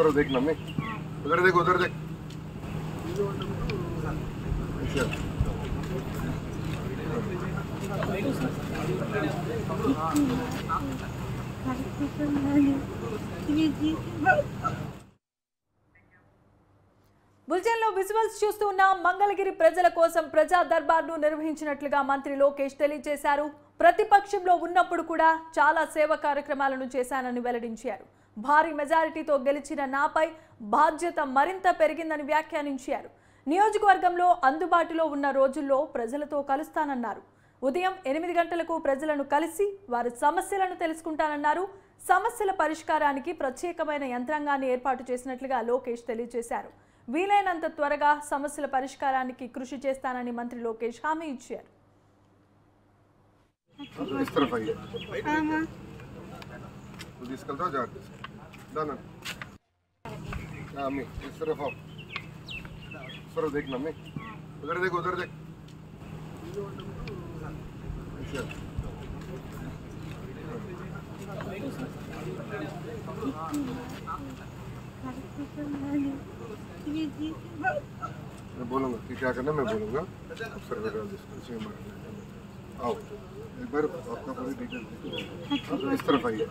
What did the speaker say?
तरफ देखना मैं उधर देख अच्छा బులెటిన్లో విజువల్స్ చూస్తూ ఉన్న మంగళగిరి ప్రజల కోసం ప్రజా దర్బార్ను నిర్వహించినట్లుగా మంత్రి లోకేష్ తెలియజేశారు. ప్రతిపక్షంలో ఉన్నప్పుడు కూడా చాలా సేవా కార్యక్రమాలను చేశానని వెల్లడించారు. భారీ మెజారిటీతో గెలిచిన నాపై బాధ్యత మరింత పెరిగిందని వ్యాఖ్యానించారు. నియోజకవర్గంలో అందుబాటులో ఉన్న రోజుల్లో ప్రజలతో కలుస్తానన్నారు. ఉదయం 8 గంటలకు ప్రజలను కలిసి వారి సమస్యలను తెలుసుకుంటానన్నారు. సమస్యల పరిష్కారానికి ప్రత్యేకమైన యంత్రాంగాన్ని ఏర్పాటు చేసినట్లుగా లోకేష్ తెలియజేశారు. వీలైనంత త్వరగా సమస్యల పరిష్కారానికి కృషి చేస్తానని మంత్రి లోకేష్ హామీ ఇచ్చారు. मैं बोलूँगा कि क्या करना मैं बोलूँगा आओ एक बार आपका पूरी डिटेल इस तरफ आइए